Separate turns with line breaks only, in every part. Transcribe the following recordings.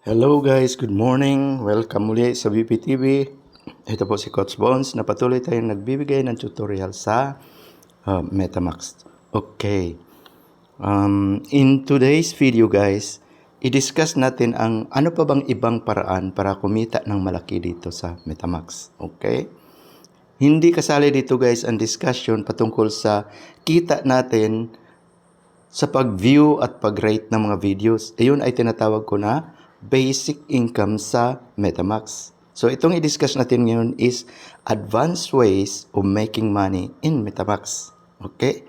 Hello guys, good morning. Welcome muli sa BPTV. Ito po si Coach Bones na patuloy tayong nagbibigay ng tutorial sa MetaMask. Okay. In today's video guys, i-discuss natin ang ano pa bang ibang paraan para kumita ng malaki dito sa MetaMask. Okay? Hindi kasali dito guys ang discussion patungkol sa kita natin sa pag-view at pag-rate ng mga videos. Ayun ay tinatawag ko na basic income sa MetaMask. So itong i-discuss natin ngayon is advanced ways of making money in MetaMask. Okay?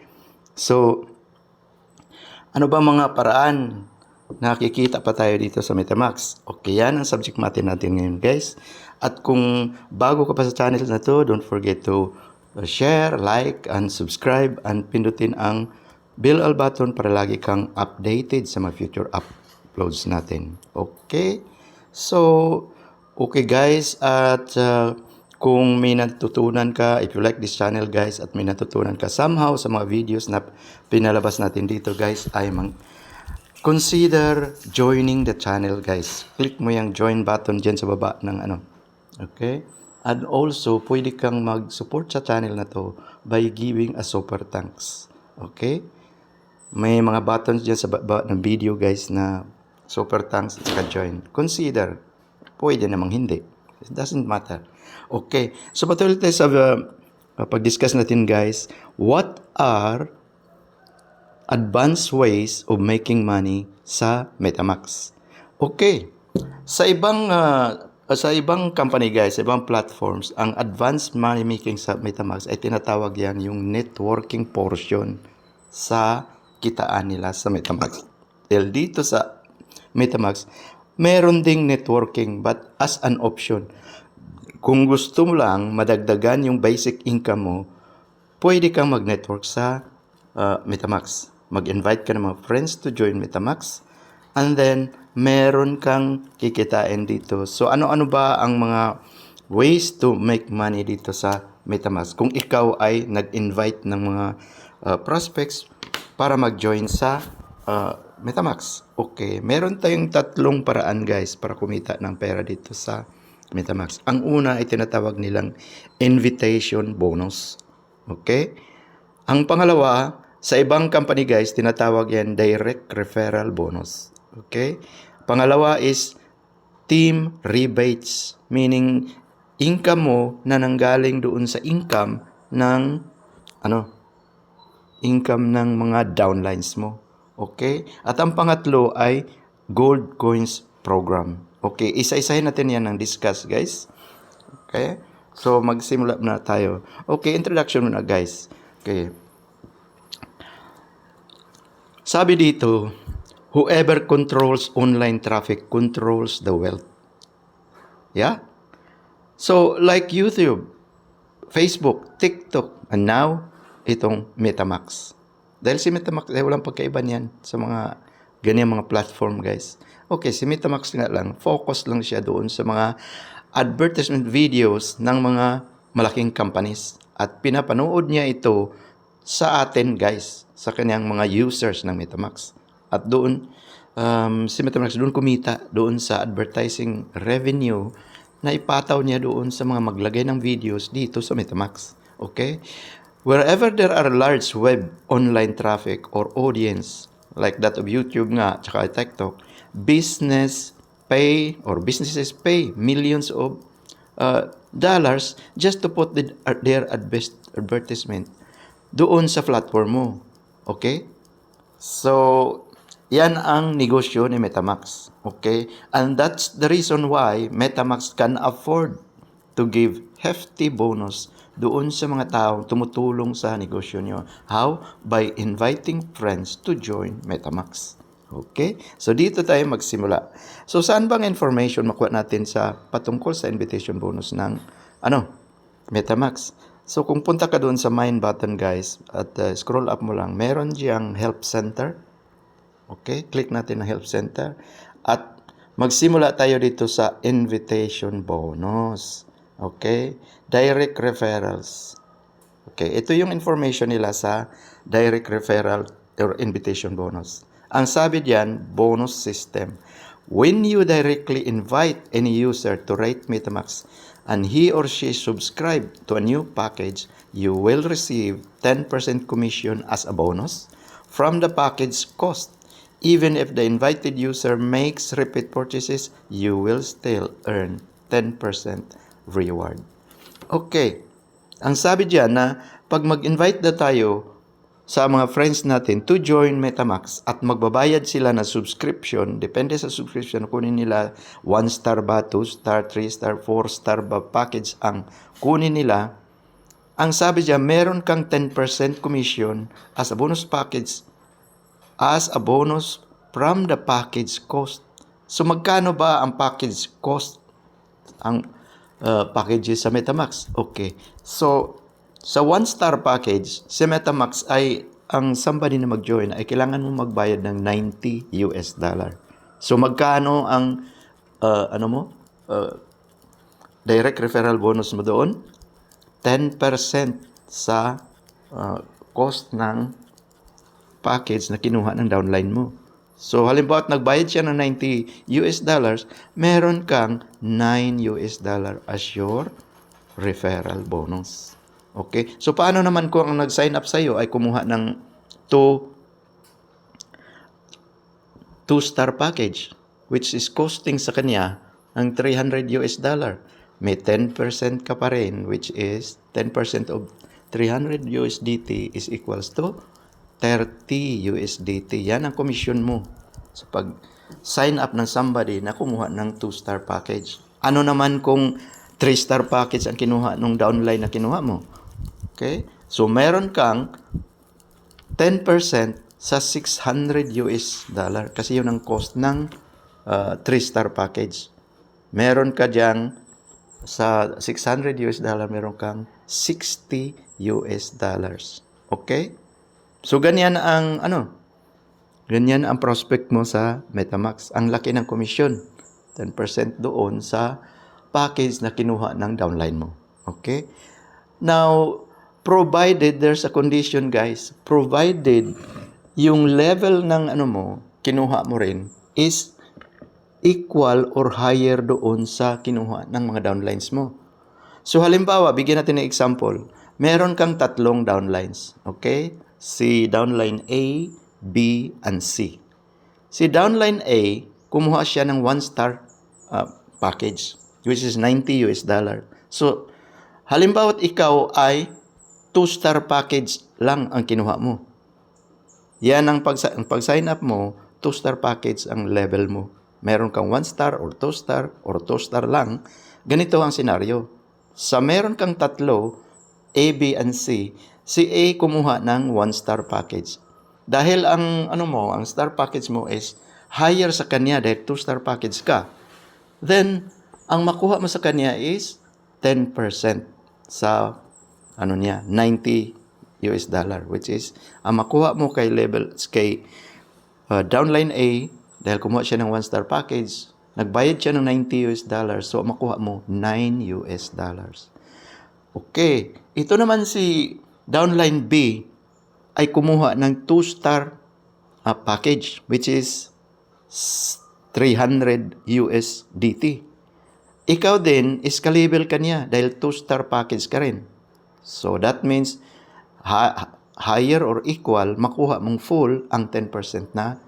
So, ano ba mga paraan na kikita pa tayo dito sa MetaMask? Okay, yan ang subject matter natin ngayon guys. At kung bago ka pa sa channel na to, don't forget to share, like, and subscribe, and pindutin ang bell button para lagi kang updated sa mga future uploads natin. Okay? So, okay guys, at kung may natutunan ka, if you like this channel guys, at may natutunan ka somehow sa mga videos na pinalabas natin dito guys, ay consider joining the channel guys. Click mo yung join button dyan sa baba ng ano. Okay? And also, pwede kang mag-support sa channel na to by giving a super thanks. Okay? May mga buttons dyan sa baba ng video guys na super thanks at saka join. Consider. Pwede namang hindi. It doesn't matter. Okay. So patuloy tayo sa pag-discuss natin guys. What are advanced ways of making money sa MetaMask? Okay. Sa ibang company guys, sa ibang platforms, ang advanced money making sa MetaMask ay tinatawag yan yung networking portion sa kitaan nila sa MetaMask. Dahil dito sa MetaMask, meron ding networking but as an option. Kung gusto mo lang madagdagan yung basic income mo, pwede kang mag-network sa MetaMask. Mag-invite ka ng mga friends to join MetaMask and then meron kang kikitain dito. So ano-ano ba ang mga ways to make money dito sa MetaMask? Kung ikaw ay nag-invite ng mga prospects para mag-join sa MetaMask. Okay, meron tayong tatlong paraan guys para kumita ng pera dito sa MetaMask. Ang una ay tinatawag nilang invitation bonus. Okay? Ang pangalawa, sa ibang company guys, tinatawag yan direct referral bonus. Okay? Pangalawa is team rebates, meaning income mo na nanggaling doon sa income ng income ng mga downlines mo. Okay? At ang pangatlo ay gold coins program. Okay, isa-isahin natin yan ng discuss, guys. Okay? So, magsimula na tayo. Okay, introduction muna, guys. Okay. Sabi dito, whoever controls online traffic controls the wealth. Yeah? So, like YouTube, Facebook, TikTok, and now, itong MetaMask. Dahil si MetaMask ay walang pagkaiba niyan sa mga ganyan mga platform guys. Okay, si MetaMask nga lang, focus lang siya doon sa mga advertisement videos ng mga malaking companies. At pinapanood niya ito sa atin guys, sa kanyang mga users ng MetaMask. At doon, si MetaMask doon kumita doon sa advertising revenue na ipataw niya doon sa mga maglagay ng videos dito sa MetaMask. Okay? Wherever there are large web online traffic or audience, like that of YouTube nga, tsaka TikTok, businesses pay millions of dollars just to put their advertisement doon sa platform mo. Okay? So, yan ang negosyo ni MetaMask. Okay? And that's the reason why MetaMask can afford to give hefty bonus doon sa mga taong tumutulong sa negosyo nyo. How? By inviting friends to join MetaMask. Okay? So, dito tayo magsimula. So, saan bang information makuha natin sa patungkol sa invitation bonus ng MetaMask? So, kung punta ka doon sa main button, guys, at scroll up mo lang, meron diyang help center. Okay? Click natin ang help center. At magsimula tayo dito sa invitation bonus. Okay? Direct referrals. Okay, ito yung information nila sa direct referral or invitation bonus. Ang sabi diyan, bonus system. When you directly invite any user to rate MetaMask and he or she subscribe to a new package, you will receive 10% commission as a bonus from the package cost. Even if the invited user makes repeat purchases, you will still earn 10% reward. Okay. Ang sabi diyan na pag mag-invite na tayo sa mga friends natin to join MetaMask at magbabayad sila ng subscription, depende sa subscription, kunin nila 1 star ba, 2 star, 3 star, 4 star ba package ang kunin nila. Ang sabi diyan, meron kang 10% commission as a bonus package, as a bonus from the package cost. So magkano ba ang package cost? Ang packages sa MetaMask. Okay. So, sa 1-star package, sa MetaMask ay ang somebody na mag-join ay kailangan mo magbayad ng $90. So, magkano ang direct referral bonus mo doon? 10% sa cost ng package na kinuha ng downline mo. So, halimbawa, nagbayad siya ng $90, meron kang $9 as your referral bonus. Okay? So, paano naman kung ang nag-sign up sa'yo ay kumuha ng 2-star package, which is costing sa kanya ng $300? May 10% ka pa rin, which is 10% of 300 USDT is equals to 30 USDT. Yan ang commission mo sa pag-sign up ng somebody na kumuha ng 2-star package. Ano naman kung 3-star package ang kinuha nung downline na kinuha mo? Okay? So, meron kang 10% sa $600 kasi yun ang cost ng 3-star package. Meron ka diyang sa $600 meron kang $60. Okay? So, ganyan ang prospect mo sa MetaMask. Ang laki ng commission. 10% doon sa package na kinuha ng downline mo. Okay? Now, provided there's a condition, guys. Provided yung level ng kinuha mo rin is equal or higher doon sa kinuha ng mga downlines mo. So, halimbawa, bigyan natin ng example. Meron kang 3 downlines. Okay? Si downline A, B, and C. Si downline A, kumuha siya ng 1-star package, which is $90. So, halimbawa ikaw ay 2-star package lang ang kinuha mo. Yan ang pag-sign up mo, 2-star package ang level mo. Meron kang 1-star or 2-star or 2-star lang. Ganito ang senaryo. Sa meron kang 3, A, B, and C, si A kumuha ng 1-star package. Dahil ang star package mo is higher sa kanya dahil 2-star package ka, then ang makuha mo sa kanya is 10% sa $90, which is ang makuha mo kay downline A, dahil kumuha siya ng 1-star package, nagbayad siya ng $90, so makuha mo $9. Okay, ito naman si downline B ay kumuha ng 2-star package, which is $300. Ikaw din, is ka-label ka niya dahil 2-star package ka rin. So, that means higher or equal, makuha mong full ang 10% na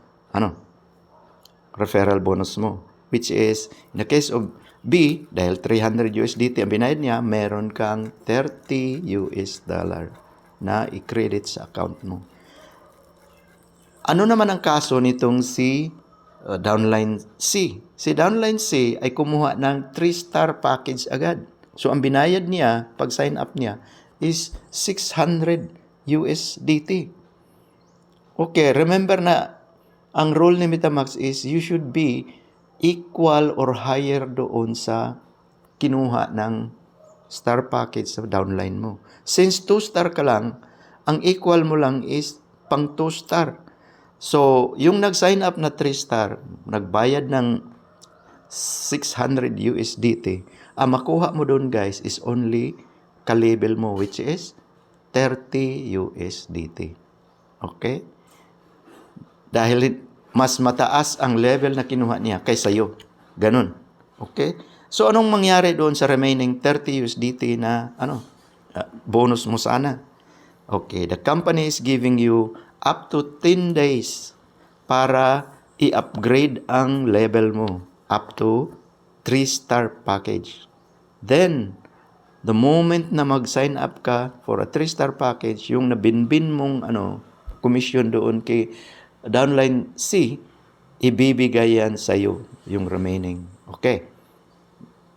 referral bonus mo. Which is, in the case of B, dahil $300 ang binayad niya, meron kang $30 na i-credit sa account mo. Ano naman ang kaso nitong si downline C? Si downline C ay kumuha ng 3-star package agad. So, ang binayad niya, pag sign up niya, is $600. Okay, remember na ang rule ni MetaMask is you should be equal or higher doon sa kinuha ng star package sa downline mo. Since 2-star ka lang, ang equal mo lang is pang 2-star. So, yung nag-sign up na 3-star, nagbayad ng $600, ang makuha mo doon, guys, is only ka-label mo, which is $30. Okay? Dahil mas mataas ang level na kinuha niya kaysa iyo. Ganun. Okay? So, anong mangyari doon sa remaining 30 USDT na bonus mo sana? Okay, the company is giving you up to 10 days para i-upgrade ang level mo up to 3-star package. Then, the moment na mag-sign up ka for a 3-star package, yung nabinbin mong commission doon kay downline C, ibibigay yan sa'yo, yung remaining. Okay.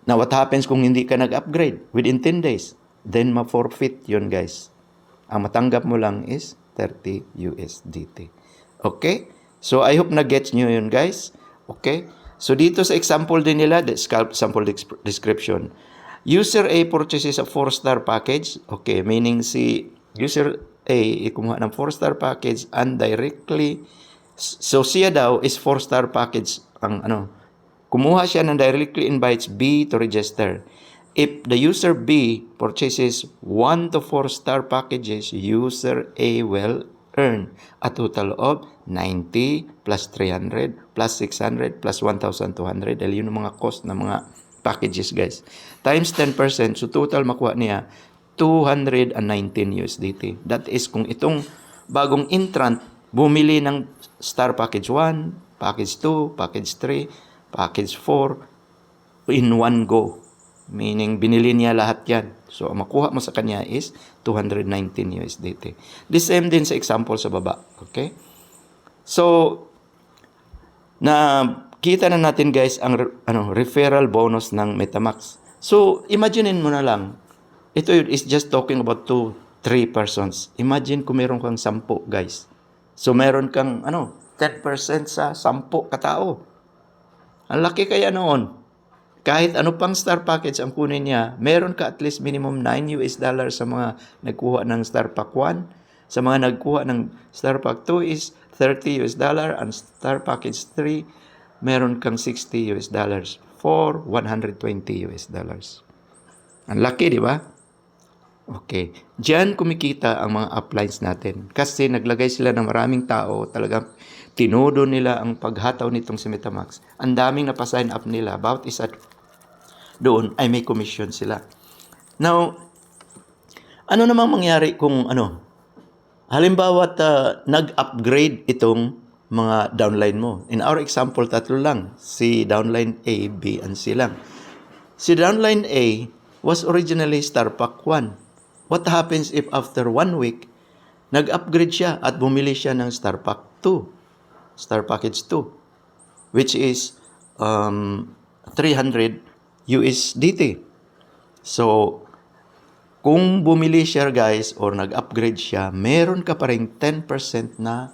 Now, what happens kung hindi ka nag-upgrade within 10 days? Then, ma-forfeit yun, guys. Ang matanggap mo lang is 30 USDT. Okay? So, I hope na-gets nyo yun, guys. Okay? So, dito sa example din nila, the sample description. User A purchases a 4-star package. Okay, meaning si user A, kumuha ng 4-star package and directly, so siya daw is 4-star package ang kumuha siya ng directly invites B to register. If the user B purchases 1 to 4-star packages, user A will earn a total of 90 plus 300 plus 600 plus 1,200. Dahil yun ang mga cost ng mga packages, guys. Times 10%, so total makuha niya 219 USDT. That is kung itong bagong entrant bumili ng star package 1, package 2, package 3, package 4 in one go. Meaning, binili niya lahat yan. So, ang makuha mo sa kanya is 219 USDT. The same din sa example sa baba. Okay? So, kita na natin, guys, ang referral bonus ng MetaMask. So, imaginein mo na lang, ito is just talking about 2-3 persons. Imagine kung meron kang 10, guys. So, meron kang 10% sa 10 katao. Ang laki kaya noon. Kahit ano pang star package ang kunin niya, meron ka at least minimum $9 sa mga nagkuha ng star pack 1. Sa mga nagkuha ng star pack 2 is $30 and star package 3, meron kang $60 for $120. Ang laki, di ba? Okay. Diyan kumikita ang mga uplines natin. Kasi naglagay sila ng maraming tao, talagang tinodo nila ang paghataw nitong si MetaMask. Ang daming napasign up nila. Bawat isa doon ay may commission sila. Now, ano namang mangyari kung halimbawa nag-upgrade itong mga downline mo. In our example, 3 lang. Si downline A, B, and C lang. Si downline A was originally Star Pack 1. What happens if after 1 week, nag-upgrade siya at bumili siya ng Star Pack 2, Star Package 2, which is 300 USDT. So, kung bumili siya, guys, or nag-upgrade siya, meron ka pa rin 10% na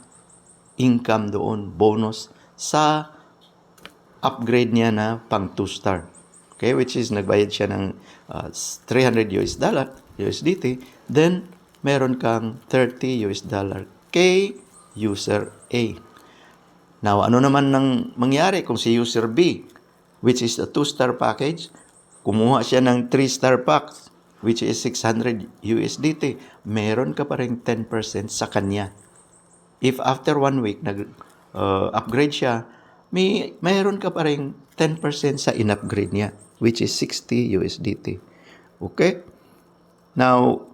income doon, bonus, sa upgrade niya na pang 2-star. Okay, which is nagbayad siya ng $300 USDT, then meron kang $30 kay user A. Now, ano naman nang mangyari kung si user B, which is a 2-star package, kumuha siya ng 3-star pack, which is $600 USDT, meron ka pa rin 10% sa kanya. If after 1 week nag-upgrade siya, mayroon ka pa rin 10% sa in-upgrade niya, which is $60 USDT. Okay? Now,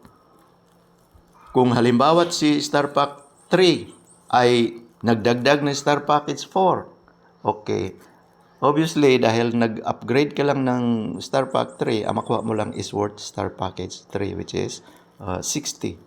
kung halimbawa si Star Pack 3 ay nagdagdag ng Star Package 4, okay, obviously, dahil nag-upgrade ka lang ng Star Pack 3, ang makuha mo lang is worth Star Package 3, which is $60.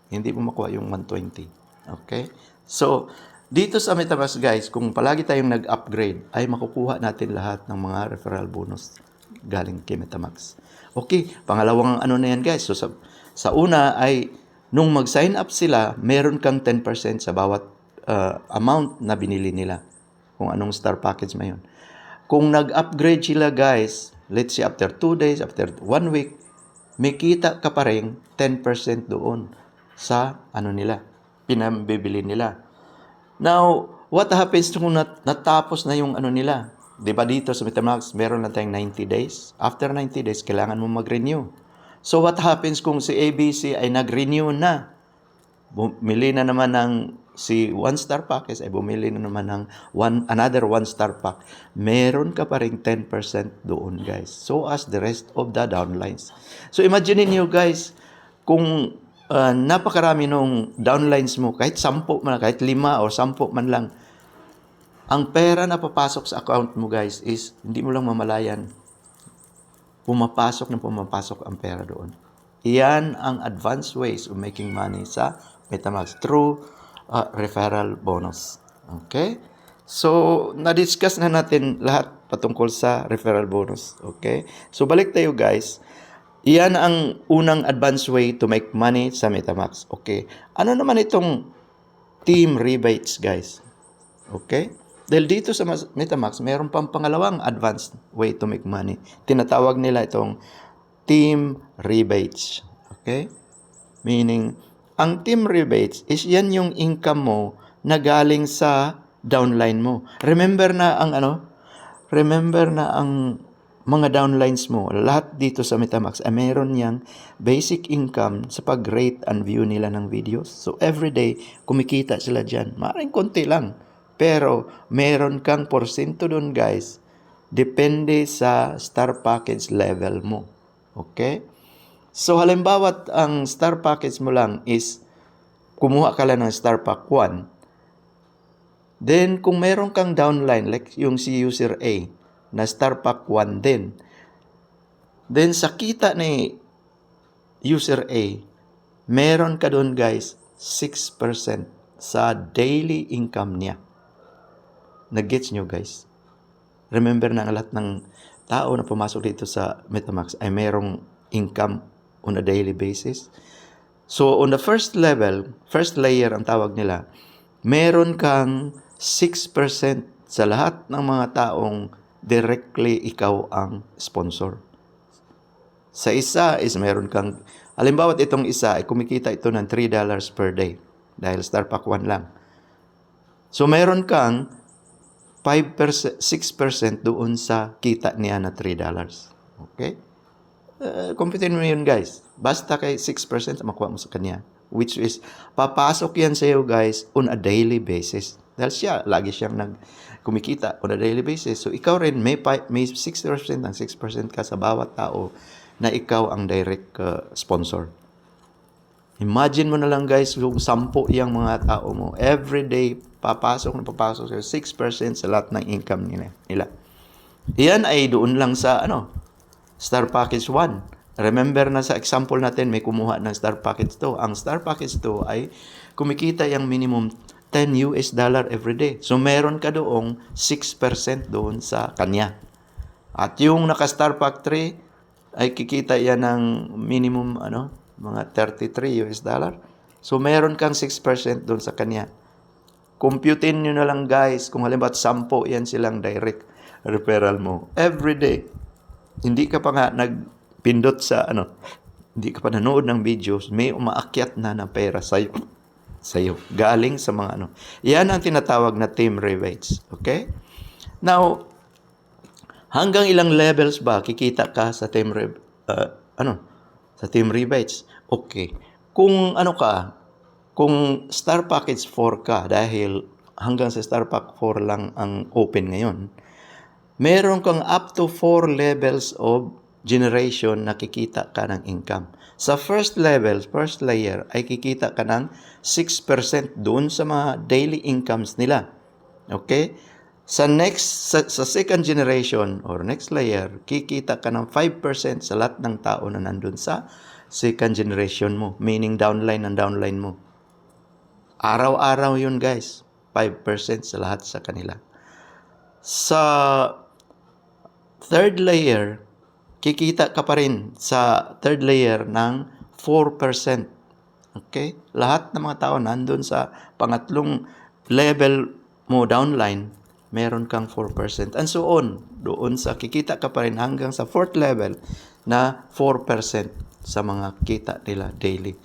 Hindi mo makuha yung 120. Okay? So, dito sa MetaMask, guys, kung palagi tayong nag-upgrade, ay makukuha natin lahat ng mga referral bonus galing kay MetaMask. Okay, pangalawang na yan, guys. So, sa una ay, nung mag-sign up sila, meron kang 10% sa bawat amount na binili nila. Kung anong star package na yun. Kung nag-upgrade sila, guys, let's say after 2 days, after 1 week, may kita ka pa rin 10% doon sa nila, pinambibili nila. Now, what happens kung natapos na yung nila? Diba dito sa MetaMask, meron na tayong 90 days. After 90 days, kailangan mo mag-renew. So, what happens kung si ABC ay nag-renew na? Bumili na naman ng si 1-star package ay bumili na naman ng another 1-star pack, meron ka pa rin 10% doon, guys. So as the rest of the downlines. So imagine niyo, guys, kung napakarami nung downlines mo, kahit 10 man, kahit 5 o 10 man lang, ang pera na papasok sa account mo, guys, is hindi mo lang mamalayan. Pumapasok ang pera doon. Iyan ang advanced ways of making money sa MetaMask through referral bonus. Okay? So, na-discuss na natin lahat patungkol sa referral bonus. Okay? So, balik tayo, guys. Iyan ang unang advanced way to make money sa MetaMask. Okay? Ano naman itong team rebates, guys? Okay? Dahil dito sa MetaMask, mayroon pang pangalawang advanced way to make money. Tinatawag nila itong team rebates. Okay? Meaning, ang team rebates is yan yung income mo na galing sa downline mo. Remember na ang mga downlines mo, lahat dito sa MetaMask, meron yang basic income sa pag-rate and view nila ng videos. So, everyday, kumikita sila dyan. Maaaring konti lang. Pero, meron kang porsyento doon, guys. Depende sa star package level mo. Okay? So, halimbawa, ang star package mo lang is, kumuha ka lang ng star pack 1. Then, kung meron kang downline, like yung si user A, na star pack 1 din. Then, sa kita ni user A, meron ka doon, guys, 6% sa daily income niya. Nag-gets nyo, guys? Remember na ang lahat ng tao na pumasok dito sa MetaMask ay merong income on a daily basis. So, on the first level, first layer ang tawag nila, meron kang 6% sa lahat ng mga taong directly ikaw ang sponsor. Sa isa is meron kang, halimbawa itong isa ay kumikita ito ng $3 per day dahil star pack 1 lang. So, meron kang 6% doon sa kita niya na $3. Okay? Computin mo yun, guys. Basta kay 6% makuha mo sa kanya. Which is, papasok yan sa iyo, guys, on a daily basis. Dahil lagi siyang kumikita on a daily basis. So, ikaw rin, may 6% ng 6% ka sa bawat tao na ikaw ang direct sponsor. Imagine mo na lang, guys, yung 10 yung mga tao mo. Every day, papasok sa 6% sa lahat ng income nila. Iyan ay doon lang sa Star Package 1. Remember na sa example natin, may kumuha ng Star Package 2. Ang Star Package 2 ay kumikita yung minimum $10 every day. So, meron ka doong 6% doon sa kanya. At yung naka-Star Pack 3 ay kikita yan ng minimum mga $33. So, meron kang 6% doon sa kanya. Computein nyo na lang, guys, kung halimbawa 10 yan silang direct referral mo. Every day. Hindi ka pa nga nagpindot sa hindi ka pa nanood ng videos, may umaakyat na pera sa'yo. Galing sa mga Yan ang tinatawag na team rebates. Okay? Now, hanggang ilang levels ba kikita ka sa team sa team rebates? Okay. Kung kung Star Package 4 ka, dahil hanggang sa Star Pack 4 lang ang open ngayon, meron kang up to 4 levels of generation na kikita ka ng income. Sa first level, first layer, ay kikita ka ng 6% doon sa mga daily incomes nila. Okay? Sa second generation or next layer, kikita ka ng 5% sa lahat ng tao na nandun sa second generation mo, meaning downline mo. Araw-araw yun, guys. 5% sa lahat sa kanila. Sa third layer, kikita ka pa rin sa third layer ng 4%. Okay? Lahat ng mga tao nandun sa pangatlong level mo downline, meron kang 4%. And so on. Doon sa kikita ka pa rin hanggang sa fourth level na 4% sa mga kita nila daily.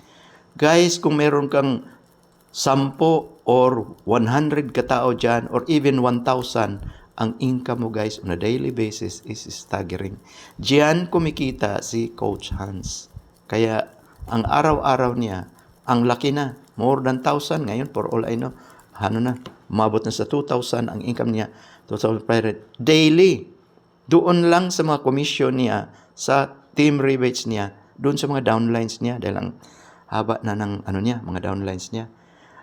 Guys, kung meron kang 10 or 100 katao dyan or even 1,000, ang income mo, guys, on a daily basis is staggering. Diyan kumikita si Coach Hans. Kaya ang araw-araw niya, ang laki na. more than 1,000 ngayon, for all I know, umabot na sa 2,000 ang income niya, 2,500 daily. Doon lang sa mga commission niya, sa team rebates niya, doon sa mga downlines niya, dahil ang haba na ng mga downlines niya.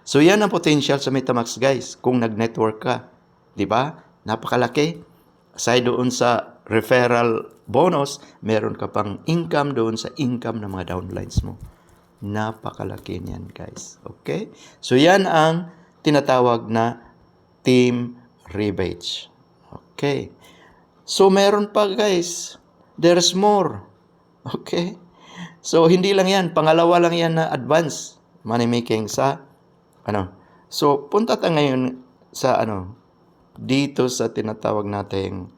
So yan ang potential sa MetaMask, guys, kung nag-network ka. Di ba? Napakalaki. Aside doon sa referral bonus, meron ka pang income doon sa income ng mga downlines mo. Napakalaki niyan, guys. Okay? So yan ang tinatawag na team rebates. Okay. So meron pa, guys. There's more. Okay? So hindi lang yan, pangalawa lang yan na advance money making sa So punta tayo ngayon sa dito sa tinatawag nating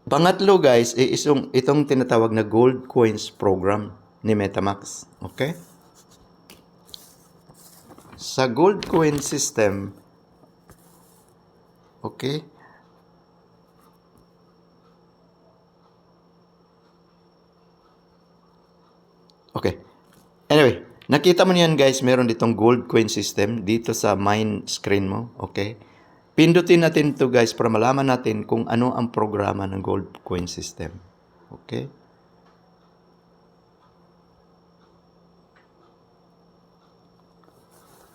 pangatlo, guys, itong tinatawag na gold coins program ni MetaMask. Okay? Sa gold coin system, okay? Okay. Anyway, nakita mo niyan, guys, meron ditong gold coin system dito sa main screen mo. Okay? Pindutin natin to, guys, para malaman natin kung ano ang programa ng gold coin system. Okay?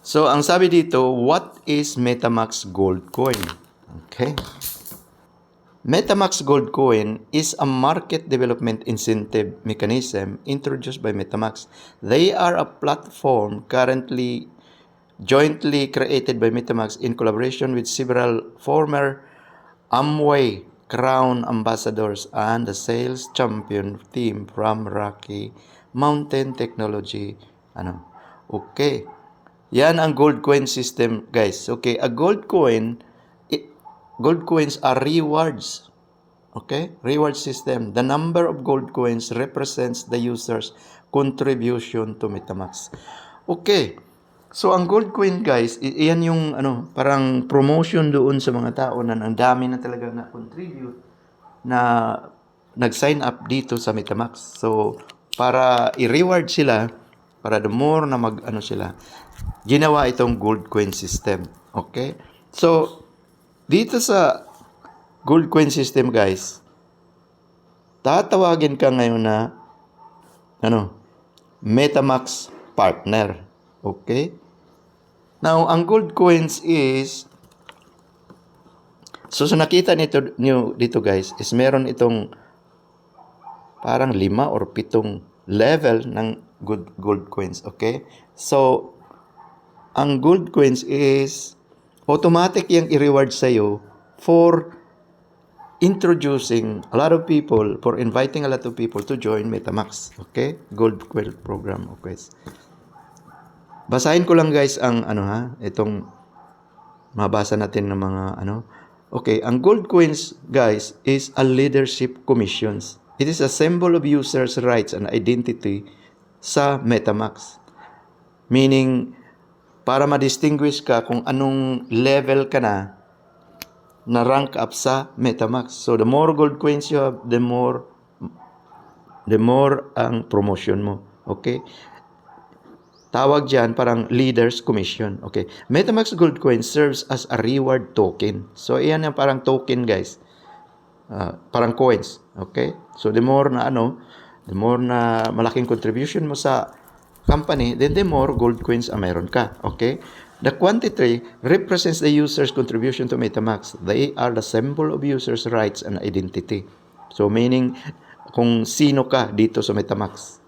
So, ang sabi dito, what is MetaMask Gold Coin? Okay? MetaMask Gold Coin is a market development incentive mechanism introduced by MetaMask. They are a platform currently jointly created by MetaMask in collaboration with several former Amway Crown ambassadors and the sales champion team from Rocky Mountain Technology. Okay. Yan ang gold coin system, guys. Okay, a gold coins are rewards. Okay? Reward system. The number of gold coins represents the user's contribution to MetaMask. Okay. So, ang gold coin, guys, iyan yung parang promotion doon sa mga tao na ang dami na talaga na-contribute na nag-sign up dito sa MetaMask. So, para i-reward sila, para the more na sila, ginawa itong gold coin system. Okay? So, dito sa gold coin system, guys, tatawagin ka ngayon na MetaMask partner. Okay? Now, ang gold coins is so nakita nyo dito, guys, is meron itong parang 5 or 7 level ng gold coins. Okay? So, ang gold coins is automatic yung i-reward sa'yo for introducing a lot of people, for inviting a lot of people to join MetaMask. Okay? Gold coin program. Okay. Basahin ko lang, guys, ang itong mabasa natin ng mga Okay, ang gold coins, guys, is a leadership commissions. It is a symbol of users' rights and identity sa MetaMask. Meaning, para ma-distinguish ka kung anong level ka na rank up sa MetaMask. So, the more gold coins you have, the more ang promotion mo. Okay? Tawag dyan parang leaders commission. Okay. MetaMask Gold Coin serves as a reward token. So, iyan yung parang token, guys. Parang coins. Okay. So, the more na malaking contribution mo sa company, then the more gold coins ang mayroon ka. Okay. The quantity represents the user's contribution to MetaMask. They are the symbol of users' rights and identity. So, meaning, kung sino ka dito sa MetaMask.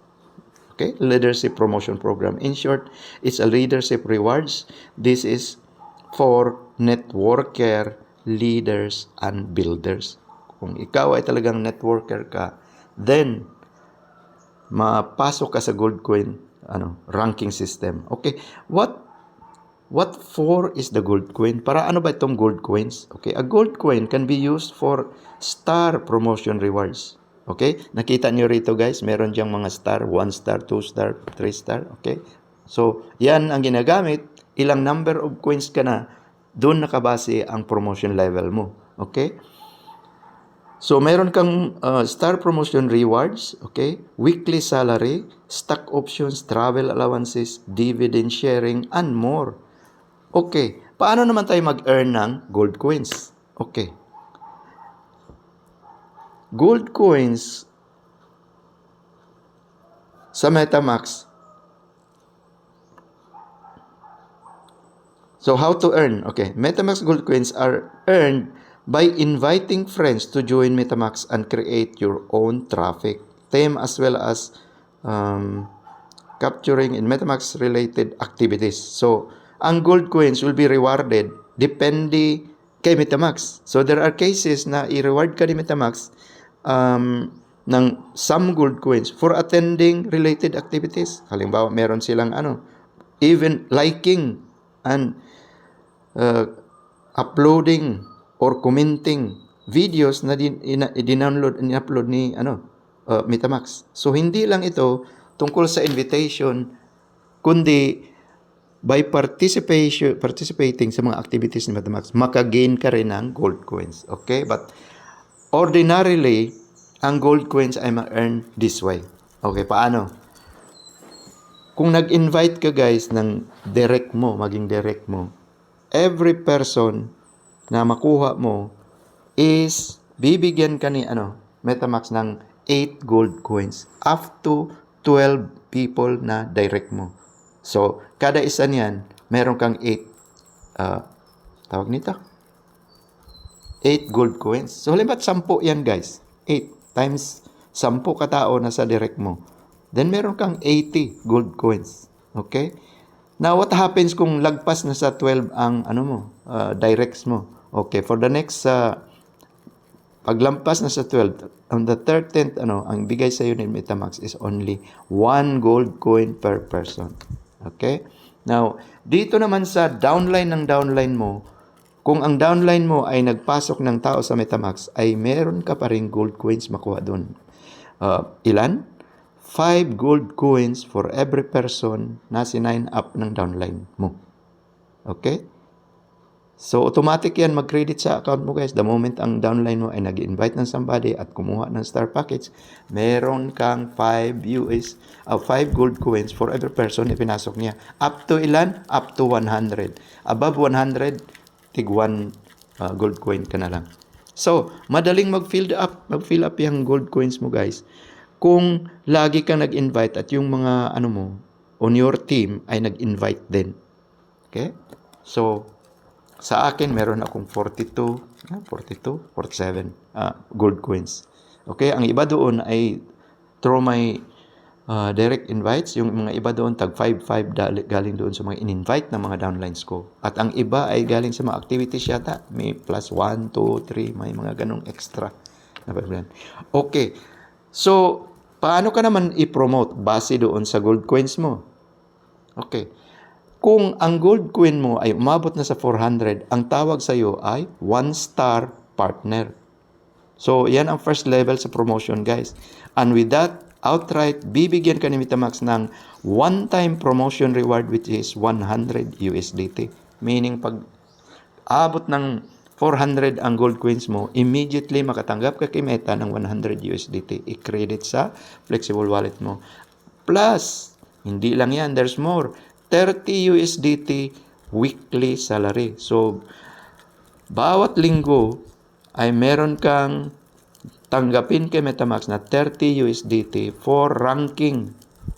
Okay, leadership promotion program. In short, it's a leadership rewards. This is for networker, leaders, and builders. Kung ikaw ay talagang networker ka, then mapasok ka sa gold coin ranking system. Okay, what for is the gold coin? Para ano ba itong gold coins? Okay, a gold coin can be used for star promotion rewards. Okay? Nakita niyo rito, guys, meron diyang mga star, 1 star, 2 star, 3 star. Okay? So, yan ang ginagamit. Ilang number of coins ka na, doon nakabase ang promotion level mo. Okay? So, meron kang star promotion rewards, okay? Weekly salary, stock options, travel allowances, dividend sharing, and more. Okay, paano naman tayo mag-earn ng gold coins? Okay. Gold coins sa MetaMask. So, how to earn? Okay, MetaMask gold coins are earned by inviting friends to join MetaMask and create your own traffic, theme as well as capturing in MetaMask related activities. So, ang gold coins will be rewarded depende kay MetaMask. So, there are cases na i-reward ka ni MetaMask ng some gold coins for attending related activities. Halimbawa, meron silang even liking and uploading or commenting videos na in-upload ni MetaMask. So hindi lang ito tungkol sa invitation, kundi by participating sa mga activities ni MetaMask, maka-gain ka rin ng gold coins. Okay? But ordinarily, ang gold coins ay ma-earn this way. Okay, paano? Kung nag-invite ka guys ng direct mo, maging direct mo, every person na makuha mo is bibigyan ka ni MetaMask ng 8 gold coins up to 12 people na direct mo. So, kada isa niyan, meron kang 8 tawag nito 8 gold coins. So, halimbawa 10 yan guys. 8 times 10 katao na sa direct mo. Then, meron kang 80 gold coins. Okay? Now, what happens kung lagpas na sa 12 ang directs mo? Okay, for the next paglampas na sa 12, on the 13th ang bigay sa iyo ni MetaMask is only 1 gold coin per person. Okay? Now, dito naman sa downline ng downline mo, kung ang downline mo ay nagpasok ng tao sa MetaMask, ay meron ka pa ring gold coins makuha doon. Ilan? 5 gold coins for every person na sinign up ng downline mo. Okay? So, automatic yan mag-credit sa account mo guys. The moment ang downline mo ay nag-invite ng somebody at kumuha ng star package, meron kang 5 gold coins for every person na pinasok niya. Up to ilan? Up to 100. Above 100, tig 1 gold coin ka na lang. So, madaling mag-fill up yung gold coins mo guys. Kung lagi kang nag-invite at yung mga on your team ay nag-invite din. Okay? So, sa akin, meron akong 47 gold coins. Okay? Ang iba doon ay through my direct invites. Yung mga iba doon, tag 5 galing doon sa mga in-invite na mga downlines ko. At ang iba ay galing sa mga activities yata. May plus 1, 2, 3, may mga ganong extra. Okay. So, paano ka naman i-promote base doon sa gold coins mo? Okay. Kung ang gold coin mo ay umabot na sa 400, ang tawag sa iyo ay 1-star partner. So, yan ang first level sa promotion, guys. And with that, outright, bibigyan ka ni MetaMask ng one-time promotion reward which is 100 USDT. Meaning, pag abot ng 400 ang gold coins mo, immediately makatanggap ka kay Meta ng 100 USDT. I-credit sa flexible wallet mo. Plus, hindi lang yan, there's more. 30 USDT weekly salary. So, bawat linggo ay meron kang tanggapin kay MetaMask na 30 USDT for ranking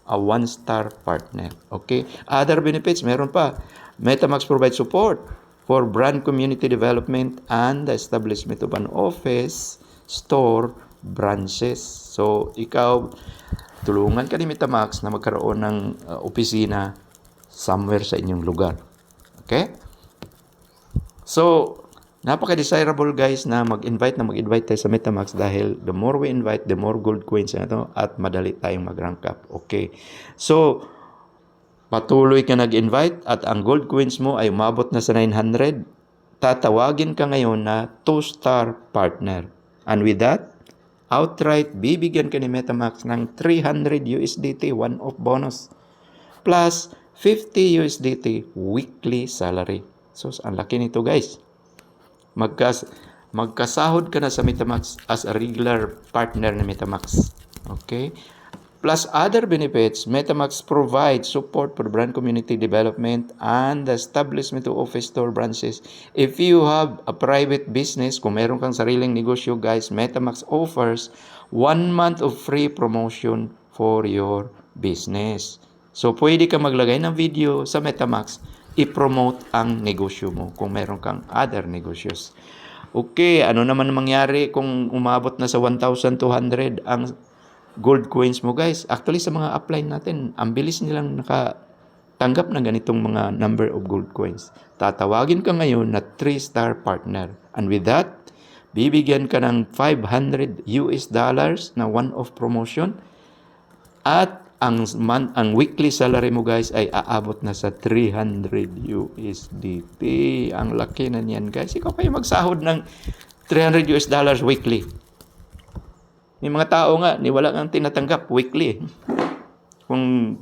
a 1-star partner. Okay? Other benefits, meron pa. MetaMask provides support for brand community development and the establishment of an office, store, branches. So, ikaw, tulungan ka ni MetaMask na magkaroon ng opisina somewhere sa inyong lugar. Okay? So, napaka-desirable guys na mag-invite tayo sa MetaMask dahil the more we invite, the more gold coins at madali tayong mag-rank up. Okay. So, patuloy ka nag-invite at ang gold coins mo ay umabot na sa 900, tatawagin ka ngayon na 2-star partner. And with that, outright, bibigyan ka ni MetaMask ng 300 USDT one-off bonus plus 50 USDT weekly salary. So, ang laki nito guys. magkasahod ka na sa MetaMask as a regular partner ng MetaMask. Okay? Plus other benefits, MetaMask provides support for brand community development and the establishment of office store branches. If you have a private business, kung meron kang sariling negosyo guys, MetaMask offers 1 month of free promotion for your business. So pwede ka maglagay ng video sa MetaMask, i-promote ang negosyo mo kung meron kang other negosyos. Okay, ano naman mangyari kung umabot na sa 1,200 ang gold coins mo guys? Actually sa mga upline natin, ang bilis nilang nakatanggap ng ganitong mga number of gold coins. Tatawagin ka ngayon na 3-star partner. And with that, bibigyan ka ng $500 na one-off promotion. At ang weekly salary mo guys ay aabot na sa $300. Ang laki na niyan guys. Ikaw kayo magsahod ng $300 weekly. May mga tao nga, wala kang tinatanggap weekly. Kung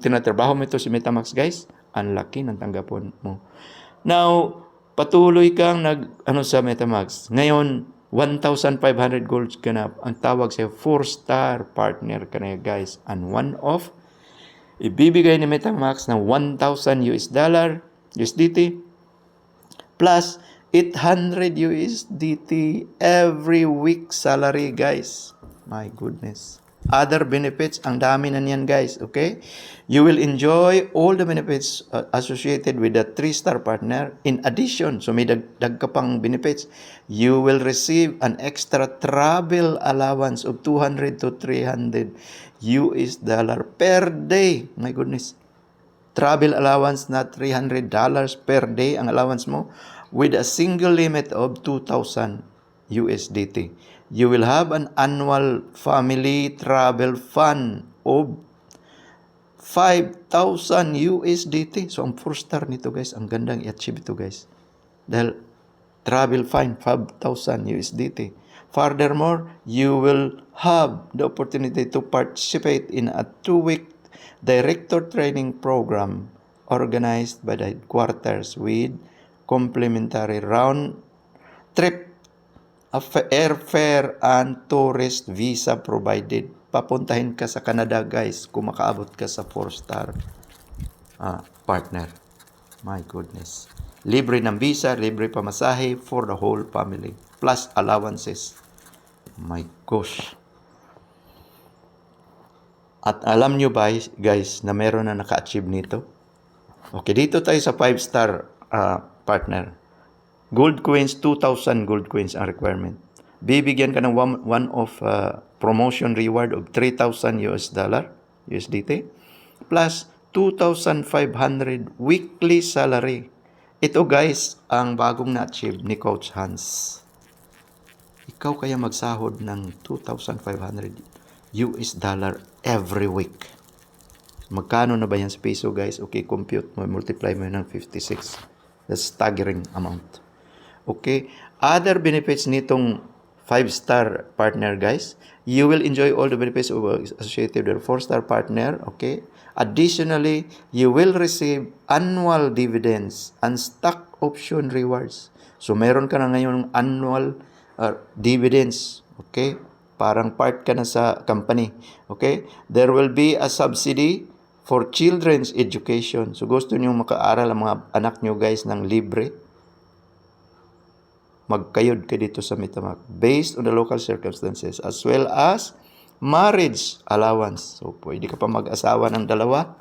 tinatrabaho mo ito si MetaMask guys, ang laki ng tanggapon mo. Now, patuloy kang sa MetaMask. Ngayon, 1,500 golds ka na. Ang tawag sa 4-star partner ka na guys. And one-off, ibibigay ni MetaMask ng $1,000 USDT plus $800 every week salary guys. My goodness. Other benefits, ang dami na niyan guys, okay? You will enjoy all the benefits associated with the 3-star partner. In addition, so may dagdag ka pang benefits, you will receive an extra travel allowance of $200 to $300 per day. My goodness. Travel allowance na $300 per day ang allowance mo, with a single limit of $2,000 USDT. You will have an annual family travel fund of $5,000 USDT. So, ang 4-star nito guys, ang gandang i-achieve ito guys. Dahil travel fund, $5,000 USDT. Furthermore, you will have the opportunity to participate in a 2-week director training program organized by the headquarters with complimentary round trip, airfare, and tourist visa provided. Papuntahin ka sa Canada guys kung makaabot ka sa 4-star partner. My goodness. Libre ng visa, libre pamasahe for the whole family. Plus allowances. My gosh. At alam nyo ba guys na meron na naka-achieve nito? Okay, dito tayo sa 5-star partner. Gold coins, 2,000 gold coins ang requirement. Bibigyan ka ng one-off promotion reward of $3,000 USDT plus 2,500 weekly salary. Ito guys, ang bagong na-achieve ni Coach Hans. Ikaw kaya magsahod ng $2,500 every week. Magkano na ba yan sa peso guys? Okay, compute mo, multiply mo ng 56. That's staggering amount. Okay. Other benefits nitong 5-star partner guys. You will enjoy all the benefits associated with a 4-star partner. Okay. Additionally, you will receive annual dividends and stock option rewards. So, meron ka na ngayon annual dividends. Okay. Parang part ka na sa company. Okay. There will be a subsidy for children's education. So gusto niyo makaaral ang mga anak niyo guys ng libre, magkayod ka dito sa MetaMask based on the local circumstances, as well as marriage allowance. So pwede ka pa mag-asawa ng dalawa.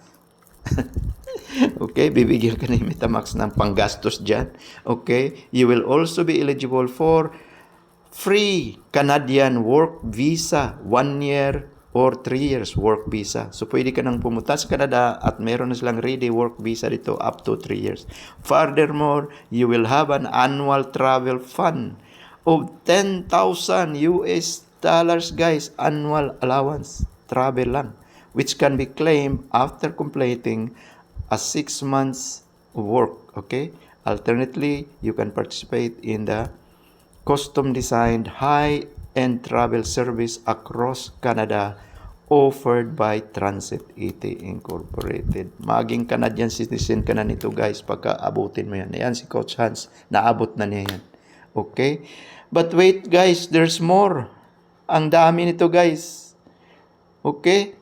Okay, bibigyan ka ni MetaMask ng panggastos dyan. Okay, you will also be eligible for free Canadian work visa, 1 year or 3 years work visa. So, pwede ka nang pumunta sa Canada at meron na silang ready work visa dito up to 3 years. Furthermore, you will have an annual travel fund of $10,000 guys, annual allowance, travel lang, which can be claimed after completing a 6 months work. Okay? Alternately, you can participate in the custom-designed high-end travel service across Canada offered by Transit ET Incorporated. Maging Canadian citizen ka na nito guys pagka abutin mo yan. Ayan si Coach Hans, naabot na niya yan. Okay? But wait guys, there's more. Ang dami nito guys. Okay?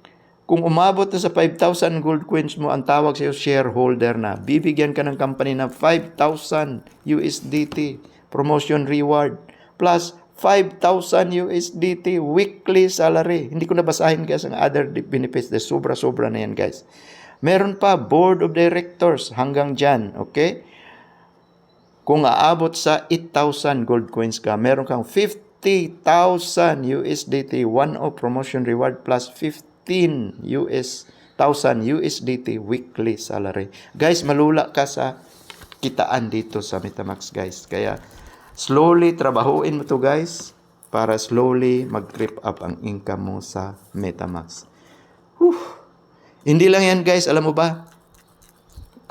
Kung umabot na sa 5,000 gold coins mo, ang tawag sa'yo shareholder na. Bibigyan ka ng company ng 5,000 USDT promotion reward plus 5,000 USDT weekly salary. Hindi ko nabasahin guys ang other benefits. Sobra-sobra na yan guys. Meron pa board of directors hanggang dyan. Okay? Kung aabot sa 8,000 gold coins ka, meron kang 50,000 USDT one-off promotion reward plus 15,000 USDT weekly salary. Guys, malula ka sa kitaan dito sa MetaMask guys. Kaya slowly trabahuin mo to guys para slowly mag-creep up ang income mo sa MetaMask. Whew. Hindi lang yan guys, alam mo ba?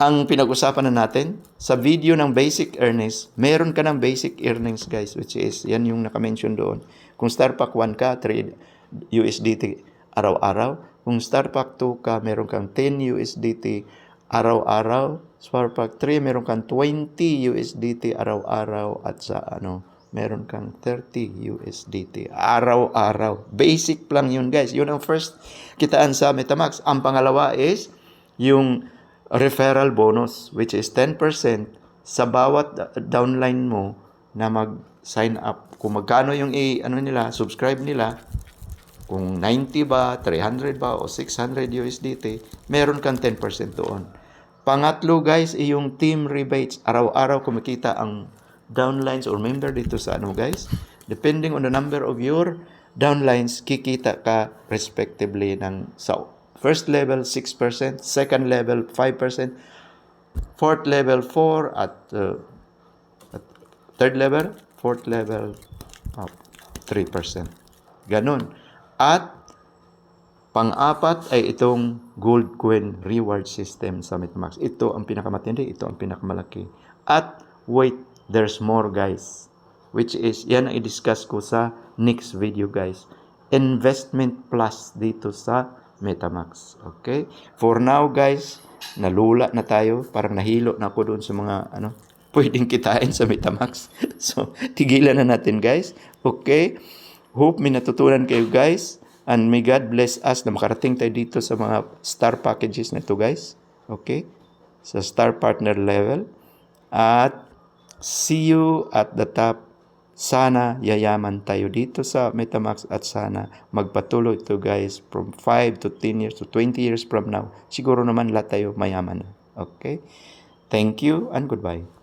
Ang pinag-usapan na natin sa video ng basic earnings, meron ka ng basic earnings guys, which is yan yung naka-mention doon. Kung Star Pack 1 ka, 3 USDT araw-araw. Kung Star Pack 2 ka, meron kang 10 USDT araw-araw. Star Pack 3, meron kang 20 USDT araw-araw. At sa meron kang 30 USDT araw-araw. Basic lang yun guys. Yun ang first kitaan sa MetaMask. Ang pangalawa is yung referral bonus, which is 10% sa bawat downline mo na mag-sign up. Kung magkano yung subscribe nila, kung 90 ba, 300 ba, o 600 USDT, meron kang 10% doon. Pangatlo guys, yung team rebates. Araw-araw kumikita ang downlines or member dito sa guys. Depending on the number of your downlines, kikita ka respectively ng sa first level 6%, second level 5%, fourth level 4 at third level, fourth level 3%. Ganon. At pang-apat ay itong gold coin reward system sa MetaMask. Ito ang pinakamatindi, ito ang pinakamalaki. At wait, there's more guys. Which is, yan ang i-discuss ko sa next video guys. Investment plus dito sa MetaMask. Okay? For now guys, nalula na tayo. Parang nahilo na ako doon sa mga pwedeng kitain sa MetaMask. So, tigilan na natin guys. Okay? Hope may natutunan kayo guys. And may God bless us na makarating tayo dito sa mga star packages na ito guys. Okay? Sa star partner level. At see you at the top. Sana yayaman tayo dito sa MetaMask at sana magpatuloy ito guys from 5 to 10 years to 20 years from now. Siguro naman lahat tayo mayaman na. Okay? Thank you and goodbye.